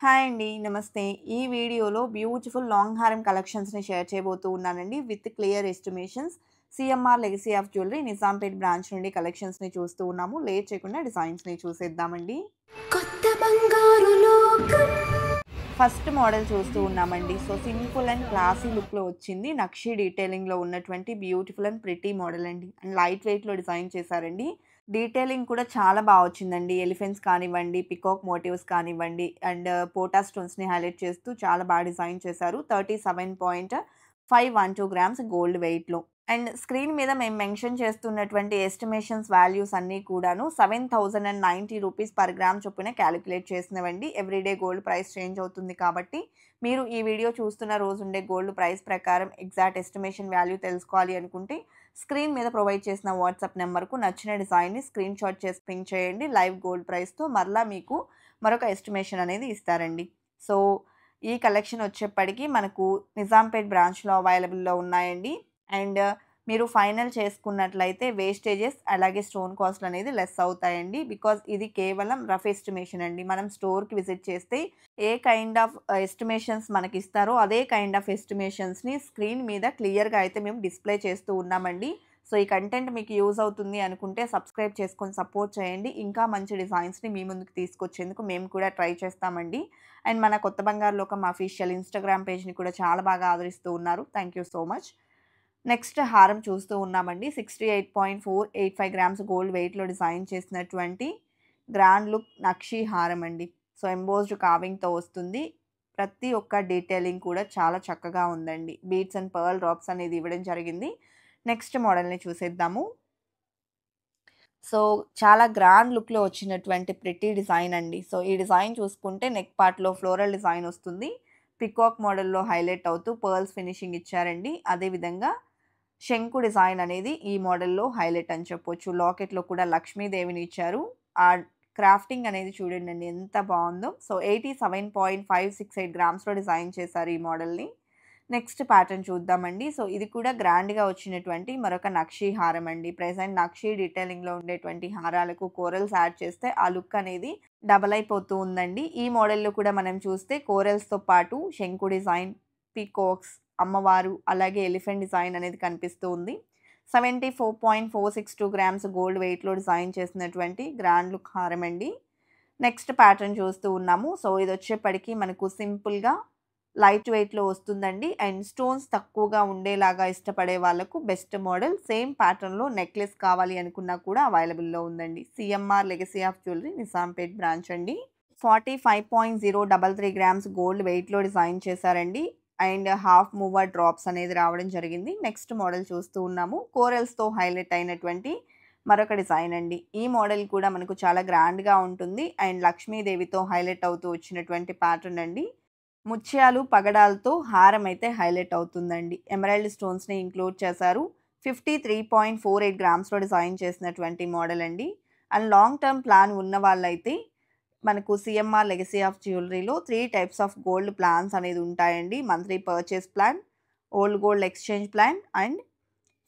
Hi అండి. నమస్తే. ఈ వీడియోలో బ్యూటిఫుల్ లాంగ్ హారం కలెక్షన్స్‌ని షేర్ చేయబోతూ ఉన్నానండి. With clear estimations. CMR legacy of jewellery Nizampet branch నుండి కలెక్షన్స్‌ని చూస్తూ ఉన్నాము. లేట్ చేయకుండా డిజైన్స్‌ని చూసేద్దామండి. కొత్త బంగారు లోకం. ఫస్ట్ మోడల్ చూస్తూ ఉన్నామండి. సో, సింపుల్ అండ్ క్లాసీ లుక్‌లో వచ్చింది. నక్షి డీటెయిలింగ్‌లో ఉన్నటువంటి బ్యూటిఫుల్ అండ్ ప్రిటీ మోడల్ అండి. అండ్ లైట్ వెయిట్‌లో డిజైన్ చేశారండి. డీటెయిలింగ్ కూడా చాలా బా వచ్చిందండి. ఎలిఫెంట్స్ కానివ్వండి, పికాక్ మోటివ్స్ కానివ్వండి అండ్ పోటా స్టోన్స్‌ని హైలైట్ చేస్తూ చాలా బా డిజైన్ చేశారు. 37.512 గ్రామ్స్ గోల్డ్ వెయిట్‌లో. అండ్ స్క్రీన్ మీద మేము మెన్షన్ చేస్తున్నటువంటి ఎస్టిమేషన్స్ వాల్యూస్ అన్నీ కూడాను 7,090 రూపీస్ పర్ గ్రామ్ చొప్పున క్యాలిక్యులేట్ చేసినవండి. ఎవ్రీడే గోల్డ్ ప్రైస్ చేంజ్ అవుతుంది కాబట్టి, మీరు ఈ వీడియో చూస్తున్న రోజుండే గోల్డ్ ప్రైస్ ప్రకారం ఎగ్జాక్ట్ ఎస్టిమేషన్ వాల్యూ తెలుసుకోవాలి అనుకుంటే, స్క్రీన్ మీద ప్రొవైడ్ చేసిన వాట్సాప్ నెంబర్‌కు నచ్చిన డిజైన్‌ని స్క్రీన్‌షాట్ చేసి పింగ్ చేయండి. లైవ్ గోల్డ్ ప్రైస్‌తో మరలా మీకు మరొక ఎస్టిమేషన్ అనేది ఇస్తారండి. సో, ఈ కలెక్షన్ వచ్చేప్పటికి మనకు నిజాంపేట్ బ్రాంచ్‌లో అవైలబుల్‌లో ఉన్నాయండి. అండ్ మీరు ఫైనల్ చేసుకున్నట్లయితే వేస్టేజెస్ అలాగే స్టోన్ కాస్ట్‌లనేది లెస్ అవుతాయండి. బికాజ్ ఇది కేవలం రఫ్ ఎస్టిమేషన్ అండి. మనం స్టోర్‌కి విజిట్ చేస్తే ఏ కైండ్ ఆఫ్ ఎస్టిమేషన్స్ మనకిస్తారో అదే కైండ్ ఆఫ్ ఎస్టిమేషన్స్‌ని స్క్రీన్ మీద క్లియర్‌గా అయితే మేము డిస్‌ప్లే చేస్తూ ఉన్నామండి. సో, ఈ కంటెంట్ మీకు యూజ్ అవుతుంది అనుకుంటే సబ్స్క్రైబ్ చేసుకొని సపోర్ట్ చేయండి. ఇంకా మంచి డిజైన్స్‌ని మీ ముందుకు తీసుకొచ్చేందుకు మేము కూడా ట్రై చేస్తామండి. అండ్ మన కొత్త బంగారు లోకం అఫీషియల్ ఇన్‌స్టాగ్రామ్ పేజ్‌ని కూడా చాలా బాగా ఆదరిస్తూ ఉన్నారు. Thank you so much. Next హారం చూస్తూ ఉన్నామండి. 68.485 గ్రామ్స్ గోల్డ్ వెయిట్‌లో డిజైన్ చేసినటువంటి గ్రాండ్ లుక్ నక్షి హారం అండి. సో, ఎంబోస్డ్ కార్వింగ్‌తో వస్తుంది. ప్రతి ఒక్క డీటెయిలింగ్ కూడా చాలా చక్కగా ఉందండి. బీడ్స్ అండ్ పర్ల్ డ్రాప్స్ అనేది ఇవ్వడం జరిగింది. నెక్స్ట్ మోడల్‌ని చూసేద్దాము. సో, చాలా గ్రాండ్ లుక్‌లో వచ్చినటువంటి ప్రిటీ డిజైన్ అండి. సో, ఈ డిజైన్ చూసుకుంటే నెక్ పార్ట్‌లో ఫ్లోరల్ డిజైన్ వస్తుంది. పికాక్ మోడల్‌లో హైలైట్ అవుతూ పర్ల్స్ ఫినిషింగ్ ఇచ్చారండి. అదే విధంగా శంకు డిజైన్ అనేది ఈ మోడల్‌లో హైలైట్ అని చెప్పొచ్చు. లాకెట్‌లో కూడా లక్ష్మీదేవిని ఇచ్చారు. ఆ క్రాఫ్టింగ్ అనేది చూడండండి ఎంత బావుందో. సో, 87.568 గ్రామ్స్‌లో డిజైన్ చేశారు ఈ మోడల్‌ని. నెక్స్ట్ ప్యాటర్న్ చూద్దామండి. సో, ఇది కూడా గ్రాండ్‌గా వచ్చినటువంటి మరొక నక్షి హారం అండి. ప్రెజెంట్ నక్షి డీటెయిలింగ్‌లో ఉండేటువంటి హారాలకు కోరల్స్ యాడ్ చేస్తే ఆ లుక్ అనేది డబల్ అయిపోతూ ఉందండి. ఈ మోడల్‌లో కూడా మనం చూస్తే కోరల్స్‌తో పాటు శంకు డిజైన్, పీకాక్స్, అమ్మవారు అలాగే ఎలిఫెంట్ డిజైన్ అనేది కనిపిస్తూ ఉంది. 74.462 గ్రామ్స్ గోల్డ్ వెయిట్‌లో డిజైన్ చేసినటువంటి గ్రాండ్ లుక్ హారం అండి. నెక్స్ట్ ప్యాటర్న్ చూస్తూ ఉన్నాము. సో, ఇదొచ్చేప్పటికి మనకు సింపుల్‌గా లైట్ వెయిట్‌లో వస్తుందండి. అండ్ స్టోన్స్ తక్కువగా ఉండేలాగా ఇష్టపడే వాళ్ళకు బెస్ట్ మోడల్. సేమ్ ప్యాటర్న్‌లో నెక్లెస్ కావాలి అనుకున్నా కూడా అవైలబుల్‌లో ఉందండి. CMR legacy of jewellery Nizampet branch అండి. 45.033 గ్రామ్స్ గోల్డ్ వెయిట్‌లో డిజైన్ చేశారండి. అండ్ హాఫ్ మూవర్ డ్రాప్స్ అనేది రావడం జరిగింది. నెక్స్ట్ మోడల్ చూస్తూ ఉన్నాము. కోరల్స్‌తో హైలైట్ అయినటువంటి మరొక డిజైన్ అండి. ఈ మోడల్ కూడా మనకు చాలా గ్రాండ్‌గా ఉంటుంది. అండ్ లక్ష్మీదేవితో హైలైట్ అవుతూ వచ్చినటువంటి ప్యాటర్న్ అండి. ముత్యాలు, పగడాలతో హారం అయితే హైలైట్ అవుతుందండి. ఎమరాల్డ్ స్టోన్స్‌ని ఇంక్లూడ్ చేశారు. 53.48 గ్రామ్స్‌లో డిజైన్ చేసినటువంటి మోడల్ అండి. అండ్ లాంగ్ టర్మ్ ప్లాన్ ఉన్న వాళ్ళైతే మనకు సీఎంఆర్ లెగసీ ఆఫ్ జ్యువెలరీలో 3 టైప్స్ ఆఫ్ గోల్డ్ ప్లాన్స్ అనేది ఉంటాయండి. Monthly purchase plan, old gold exchange plan and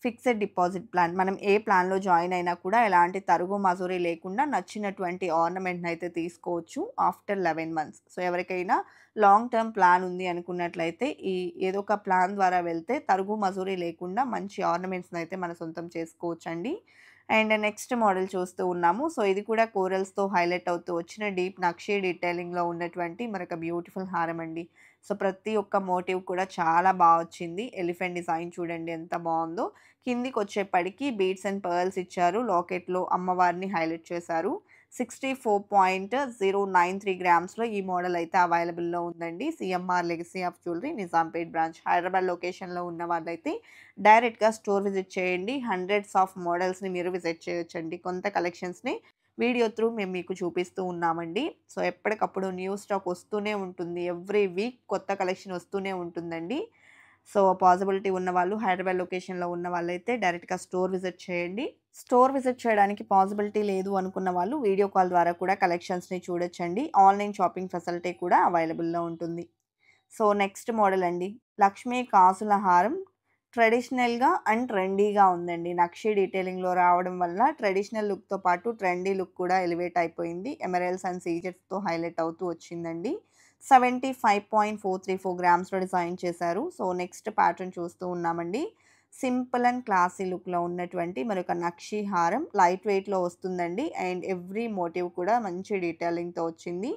fixed deposit plan. మనం ఏ ప్లాన్‌లో జాయిన్ అయినా కూడా ఎలాంటి తరుగు, మజూరీ లేకుండా నచ్చినటువంటి ఆర్నమెంట్‌నయితే తీసుకోవచ్చు ఆఫ్టర్ 11 మంత్స్. సో, ఎవరికైనా లాంగ్ టర్మ్ ప్లాన్ ఉంది అనుకున్నట్లయితే ఈ ఏదో ఒక ప్లాన్ ద్వారా వెళ్తే తరుగు, మజూరీ లేకుండా మంచి ఆర్నమెంట్స్‌నయితే మన సొంతం చేసుకోవచ్చండి. అండ్ నెక్స్ట్ మోడల్ చూస్తూ ఉన్నాము. సో, ఇది కూడా కోరల్స్‌తో హైలైట్ అవుతూ వచ్చిన డీప్ నక్షి డీటెయిలింగ్‌లో ఉన్నటువంటి మరొక బ్యూటిఫుల్ హారం అండి. సో, ప్రతి ఒక్క మోటివ్ కూడా చాలా బా వచ్చింది. ఎలిఫెంట్ డిజైన్ చూడండి ఎంత బావుందో. కిందికొచ్చేప్పటికి బీడ్స్ అండ్ పర్ల్స్ ఇచ్చారు. లాకెట్‌లో అమ్మవారిని హైలైట్ చేశారు. 64.093 గ్రామ్స్‌లో ఈ మోడల్ అయితే అవైలబుల్‌లో ఉందండి. CMR legacy of jewellery Nizampet branch. Hyderabad లొకేషన్‌లో ఉన్న వాళ్ళైతే డైరెక్ట్‌గా స్టోర్ విజిట్ చేయండి. హండ్రెడ్స్ ఆఫ్ మోడల్స్‌ని మీరు విజిట్ చేయొచ్చండి. కొంత కలెక్షన్స్‌ని వీడియో త్రూ మేము మీకు చూపిస్తూ ఉన్నామండి. సో, ఎప్పటికప్పుడు న్యూ స్టాక్ వస్తూనే ఉంటుంది. ఎవ్రీ వీక్ కొత్త కలెక్షన్ వస్తూనే ఉంటుందండి. సో, పాజిబిలిటీ ఉన్నవాళ్ళు హైదరాబాద్ లొకేషన్‌లో ఉన్న వాళ్ళైతే డైరెక్ట్‌గా స్టోర్ విజిట్ చేయండి. స్టోర్ విజిట్ చేయడానికి పాజిబిలిటీ లేదు అనుకున్న వాళ్ళు వీడియో కాల్ ద్వారా కూడా కలెక్షన్స్‌ని చూడొచ్చండి. ఆన్‌లైన్ షాపింగ్ ఫెసిలిటీ కూడా అవైలబుల్‌లో ఉంటుంది. సో, నెక్స్ట్ మోడల్ అండి. లక్ష్మీ కాసుల హారం ట్రెడిషనల్‌గా అండ్ ట్రెండీగా ఉందండి. నక్షి డీటెయిలింగ్‌లో రావడం వల్ల ట్రెడిషనల్ లుక్‌తో పాటు ట్రెండీ లుక్ కూడా ఎలివేట్ అయిపోయింది. ఎమరాల్డ్స్ అండ్ సీజెట్స్‌తో హైలైట్ అవుతూ వచ్చిందండి. 75.434 గ్రామ్స్‌లో డిజైన్ చేశారు. సో, నెక్స్ట్ ప్యాటర్న్ చూస్తూ ఉన్నామండి. సింపుల్ అండ్ క్లాసీ లుక్‌లో ఉన్నటువంటి మరొక నక్షి హారం లైట్ వెయిట్‌లో వస్తుందండి. అండ్ ఎవ్రీ మోటివ్ కూడా మంచి డీటెయిలింగ్‌తో వచ్చింది.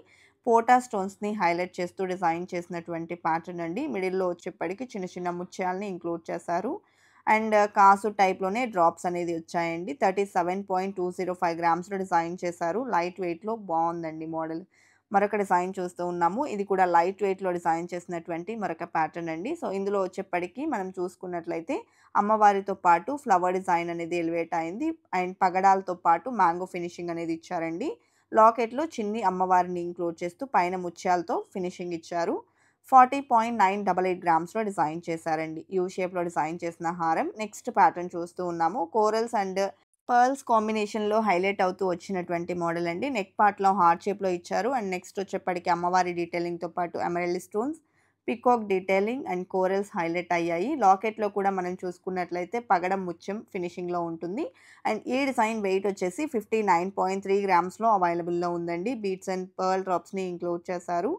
పోటా స్టోన్స్‌ని హైలైట్ చేస్తూ డిజైన్ చేసినటువంటి ప్యాటర్న్ అండి. మిడిల్‌లో వచ్చేప్పటికి చిన్న చిన్న ముత్యాలని ఇంక్లూడ్ చేశారు. అండ్ కాసు టైప్‌లోనే డ్రాప్స్ అనేది వచ్చాయండి. 37.205 గ్రామ్స్‌లో డిజైన్ చేశారు. లైట్ వెయిట్‌లో బావుందండి మోడల్. మరొక డిజైన్ చూస్తూ ఉన్నాము. ఇది కూడా లైట్ వెయిట్‌లో డిజైన్ చేసినటువంటి మరొక ప్యాటర్న్ అండి. సో, ఇందులో వచ్చేప్పటికి మనం చూసుకున్నట్లయితే అమ్మవారితో పాటు ఫ్లవర్ డిజైన్ అనేది ఎలివేట్ అయింది. అండ్ పగడాలతో పాటు మ్యాంగో ఫినిషింగ్ అనేది ఇచ్చారండి. లాకెట్‌లో చిన్ని అమ్మవారిని ఇంక్లూడ్ చేస్తూ పైన ముత్యాలతో ఫినిషింగ్ ఇచ్చారు. 40.988 గ్రామ్స్‌లో డిజైన్ చేశారండి. యూ షేప్‌లో డిజైన్ చేసిన హారం. నెక్స్ట్ ప్యాటర్న్ చూస్తూ ఉన్నాము. కోరల్స్ అండ్ పర్ల్స్ కాంబినేషన్‌లో హైలైట్ అవుతూ వచ్చినటువంటి మోడల్ అండి. నెక్ పార్ట్‌లో హార్ట్ షేప్‌లో ఇచ్చారు. అండ్ నెక్స్ట్ వచ్చేప్పటికి అమ్మవారి డీటెయిలింగ్‌తో పాటు emerald stones, peacock detailing and corals highlight అయ్యాయి. లాకెట్‌లో కూడా మనం చూసుకున్నట్లయితే పగడం ముత్యం ఫినిషింగ్‌లో ఉంటుంది. అండ్ ఈ డిజైన్ వెయిట్ వచ్చేసి 59.3 గ్రామ్స్‌లో అవైలబుల్‌లో ఉందండి. బీడ్స్ అండ్ పర్ల్ డ్రాప్స్‌ని ఇంక్లూడ్ చేశారు.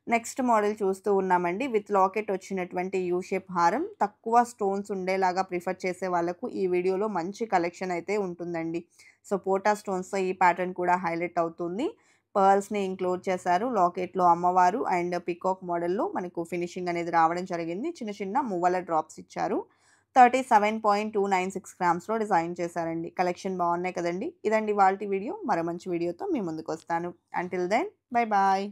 నెక్స్ట్ మోడల్ చూస్తూ ఉన్నామండి. విత్ లాకెట్ వచ్చినటువంటి యూ షేప్ హారం. తక్కువ స్టోన్స్ ఉండేలాగా ప్రిఫర్ చేసే వాళ్ళకు ఈ వీడియోలో మంచి కలెక్షన్ అయితే ఉంటుందండి. సో, పోటా స్టోన్స్‌తో ఈ ప్యాటర్న్ కూడా హైలైట్ అవుతుంది. పర్ల్స్‌ని ఇంక్లూడ్ చేశారు. లాకెట్‌లో అమ్మవారు అండ్ పీకాక్ మోడల్‌లో మనకు ఫినిషింగ్ అనేది రావడం జరిగింది. చిన్న చిన్న మువ్వల డ్రాప్స్ ఇచ్చారు. 37.296 గ్రామ్స్‌లో డిజైన్ చేశారండి. కలెక్షన్ బాగున్నాయి కదండీ! ఇదండి ఇవాల్టి వీడియో. మరో మంచి వీడియోతో మీ ముందుకొస్తాను. Until then bye bye.